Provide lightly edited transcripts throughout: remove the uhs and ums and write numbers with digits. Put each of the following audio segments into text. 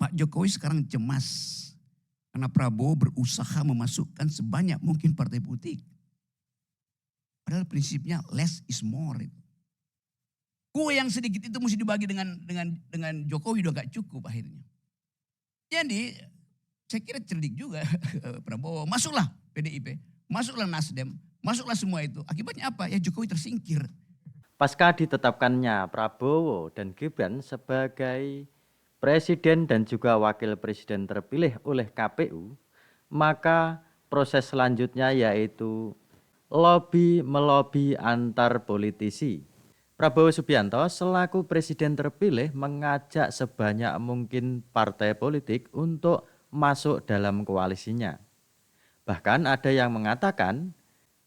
Pak Jokowi sekarang cemas karena Prabowo berusaha memasukkan sebanyak mungkin partai politik. Padahal prinsipnya less is more. Kue yang sedikit itu mesti dibagi dengan Jokowi udah gak cukup akhirnya. Jadi saya kira cerdik juga Prabowo. Masuklah PDIP, masuklah Nasdem, masuklah semua itu. Akibatnya apa? Ya Jokowi tersingkir. Pasca ditetapkannya Prabowo dan Gibran sebagai presiden dan juga wakil presiden terpilih oleh KPU, maka proses selanjutnya yaitu lobby-melobi antar politisi. Prabowo Subianto selaku presiden terpilih mengajak sebanyak mungkin partai politik untuk masuk dalam koalisinya. Bahkan ada yang mengatakan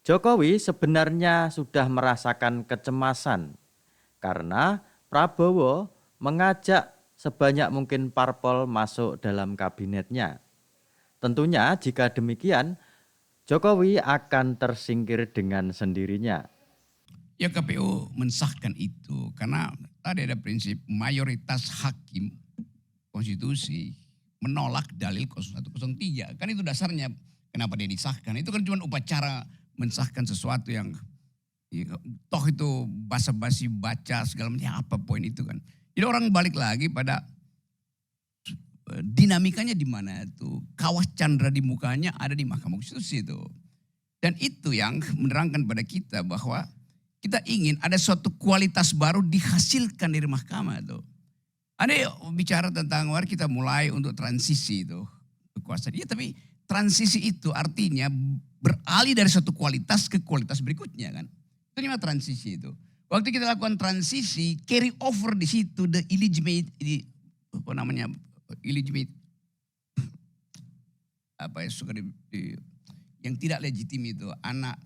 Jokowi sebenarnya sudah merasakan kecemasan karena Prabowo mengajak sebanyak mungkin parpol masuk dalam kabinetnya. Tentunya jika demikian, Jokowi akan tersingkir dengan sendirinya. Ya KPU mensahkan itu karena tadi ada prinsip mayoritas hakim konstitusi menolak dalil 0103. Kan itu dasarnya kenapa dia disahkan. Itu kan cuma upacara mensahkan sesuatu yang toh itu basa-basi baca segala macam apa poin itu kan. Jadi orang balik lagi pada dinamikanya di mana itu. Kawah Chandra di mukanya ada di Mahkamah Konstitusi itu. Dan itu yang menerangkan pada kita bahwa kita ingin ada suatu kualitas baru dihasilkan dari mahkamah itu. Ada bicara tentang mari kita mulai untuk transisi itu kekuasaan. Iya tapi transisi itu artinya beralih dari satu kualitas ke kualitas berikutnya kan. Itu namanya transisi itu. Waktu kita lakukan transisi, carry over di situ the illegitimate, yang tidak legitim itu anak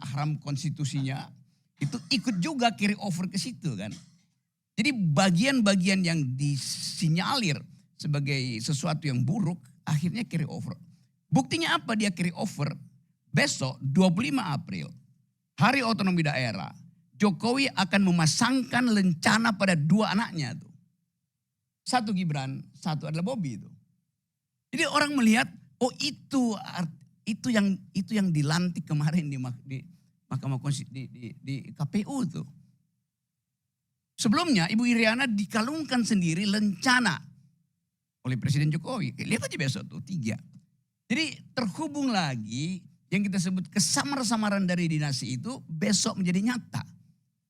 haram konstitusinya itu ikut juga carry over ke situ kan. Jadi bagian-bagian yang disinyalir sebagai sesuatu yang buruk akhirnya carry over. Buktinya apa dia carry over? Besok 25 April, Hari Otonomi Daerah, Jokowi akan memasangkan lencana pada dua anaknya tuh. Satu Gibran, satu adalah Bobi itu. Jadi orang melihat, oh itu yang dilantik kemarin di Mahkamah Konstitusi di KPU tuh. Sebelumnya Ibu Iriana dikalungkan sendiri lencana oleh Presiden Jokowi. Lihat aja besok tuh 3. Jadi terhubung lagi yang kita sebut kesamar-samaran dari dinasti itu besok menjadi nyata.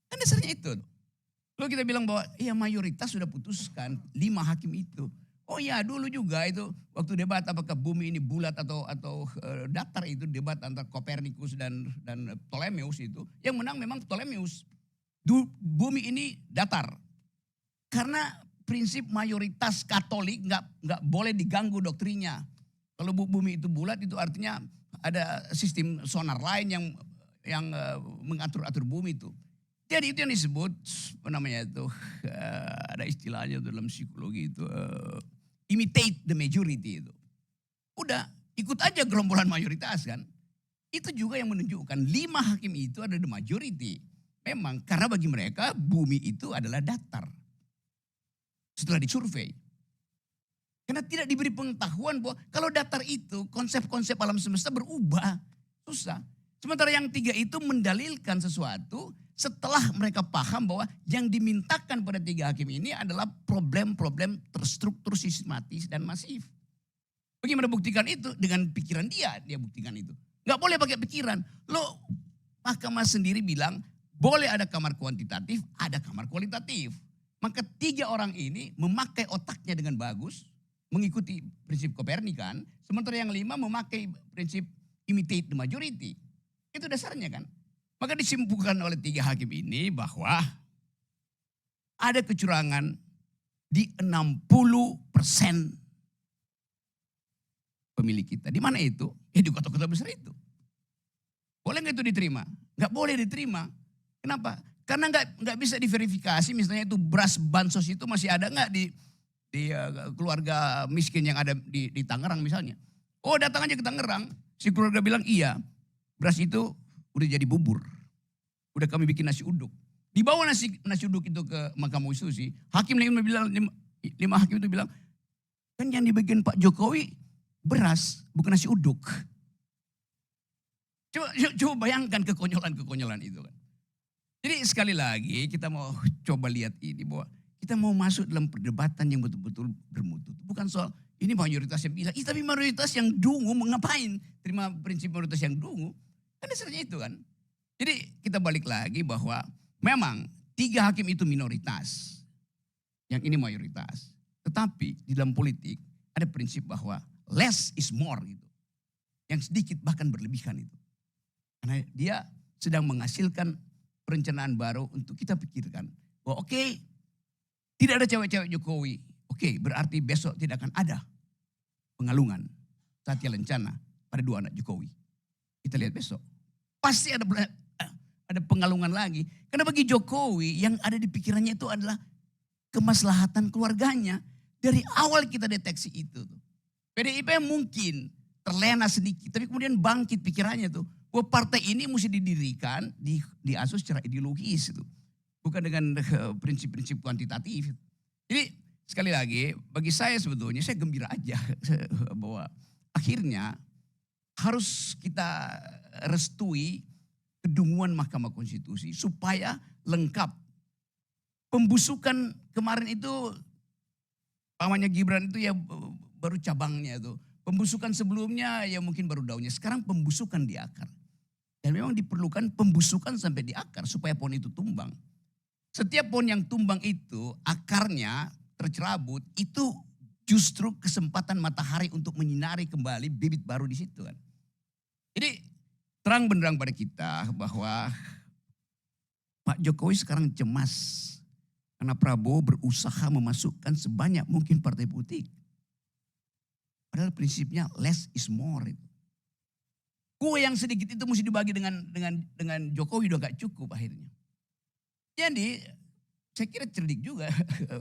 Kan dasarnya itu. Lalu kita bilang bahwa iya mayoritas sudah putuskan 5 hakim itu. Oh ya dulu juga itu waktu debat apakah bumi ini bulat atau datar itu debat antara Kopernikus dan Ptolemeus itu. Yang menang memang Ptolemeus. Bumi ini datar. Karena prinsip mayoritas Katolik nggak boleh diganggu doktrinnya. Kalau bumi itu bulat itu artinya ada sistem sonar lain yang mengatur-atur bumi itu. Jadi itu yang disebut ada istilahnya dalam psikologi itu imitate the majority itu. Udah ikut aja gerombolan mayoritas kan. Itu juga yang menunjukkan 5 hakim itu ada the majority. Memang karena bagi mereka bumi itu adalah datar. Setelah disurvei. Karena tidak diberi pengetahuan bahwa kalau datar itu konsep-konsep alam semesta berubah. Susah. Sementara yang 3 itu mendalilkan sesuatu setelah mereka paham bahwa yang dimintakan pada 3 hakim ini adalah problem-problem terstruktur sistematis dan masif. Bagaimana buktikan itu? Dengan pikiran dia buktikan itu. Gak boleh pakai pikiran. Lo mahkamah sendiri bilang boleh ada kamar kuantitatif, ada kamar kualitatif. Maka 3 orang ini memakai otaknya dengan bagus, mengikuti prinsip Kopernikan, sementara yang 5 memakai prinsip imitate the majority. Itu dasarnya kan. Maka disimpulkan oleh 3 hakim ini bahwa ada kecurangan di 60% pemilih kita. Di mana itu? Ya di kota-kota besar itu. Boleh nggak itu diterima? Nggak boleh diterima. Kenapa? Karena nggak bisa diverifikasi. Misalnya itu beras bansos itu masih ada nggak di keluarga miskin yang ada di Tangerang misalnya. Oh datang aja ke Tangerang. Si keluarga bilang iya. Beras itu udah jadi bubur. Udah kami bikin nasi uduk. Dibawa nasi uduk itu ke Mahkamah Konstitusi. Hakim 5 hakim itu bilang, Kan yang dibikin Pak Jokowi beras, bukan nasi uduk. Coba bayangkan kekonyolan-kekonyolan itu kan. Jadi sekali lagi kita mau coba lihat ini bahwa kita mau masuk dalam perdebatan yang betul-betul bermutu. Bukan soal ini mayoritas yang bilang, tapi mayoritas yang dungu mengapain terima prinsip mayoritas yang dungu. Kan dasarnya itu kan. Jadi kita balik lagi bahwa memang 3 hakim itu minoritas. Yang ini mayoritas. Tetapi di dalam politik ada prinsip bahwa less is more gitu. Yang sedikit bahkan berlebihan itu. Karena dia sedang menghasilkan perencanaan baru untuk kita pikirkan. Bahwa oke, tidak ada cewek-cewek Jokowi. Oke, berarti besok tidak akan ada pengalungan Satya Lencana pada 2 anak Jokowi. Kita lihat besok. Pasti ada pengalungan lagi. Karena bagi Jokowi yang ada di pikirannya itu adalah kemaslahatan keluarganya. Dari awal kita deteksi itu. PDIP mungkin terlena sedikit, tapi kemudian bangkit pikirannya tuh. Bahwa partai ini mesti didirikan, diasuh secara ideologis itu. Bukan dengan prinsip-prinsip kuantitatif. Jadi sekali lagi bagi saya sebetulnya saya gembira aja bahwa akhirnya harus kita restui kedunguan Mahkamah Konstitusi supaya lengkap. Pembusukan kemarin itu pamannya Gibran itu ya baru cabangnya itu. Pembusukan sebelumnya ya mungkin baru daunnya. Sekarang pembusukan di akar. Dan memang diperlukan pembusukan sampai di akar supaya pohon itu tumbang. Setiap pohon yang tumbang itu akarnya tercerabut, itu justru kesempatan matahari untuk menyinari kembali bibit baru di situ kan. Jadi terang benderang pada kita bahwa Pak Jokowi sekarang cemas karena Prabowo berusaha memasukkan sebanyak mungkin partai politik. Padahal prinsipnya less is more itu. Kue yang sedikit itu mesti dibagi dengan Jokowi udah gak cukup akhirnya. Jadi saya kira cerdik juga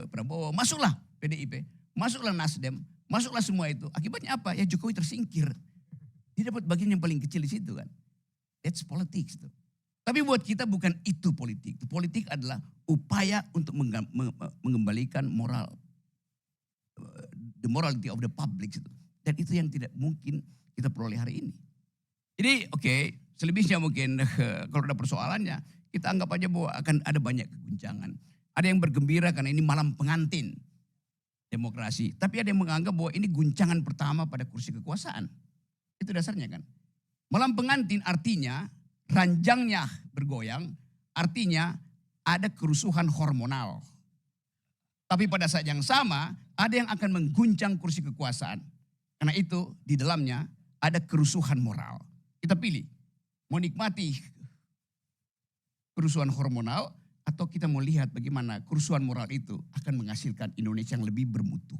Prabowo. Masuklah PDIP, masuklah Nasdem, masuklah semua itu. Akibatnya apa? Ya Jokowi tersingkir. Dia dapat bagian yang paling kecil di situ kan. That's politics tuh. Tapi buat kita bukan itu politik. Politik adalah upaya untuk mengembalikan moral. The morality of the public itu. Dan itu yang tidak mungkin kita peroleh hari ini. Jadi oke, selebihnya mungkin kalau ada persoalannya, kita anggap aja bahwa akan ada banyak keguncangan. Ada yang bergembira karena ini malam pengantin demokrasi. Tapi ada yang menganggap bahwa ini guncangan pertama pada kursi kekuasaan. Itu dasarnya kan. Malam pengantin artinya ranjangnya bergoyang, artinya ada kerusuhan hormonal. Tapi pada saat yang sama ada yang akan mengguncang kursi kekuasaan. Karena itu di dalamnya ada kerusuhan moral. Kita pilih, mau nikmati kerusuhan hormonal atau kita mau lihat bagaimana kerusuhan moral itu akan menghasilkan Indonesia yang lebih bermutu.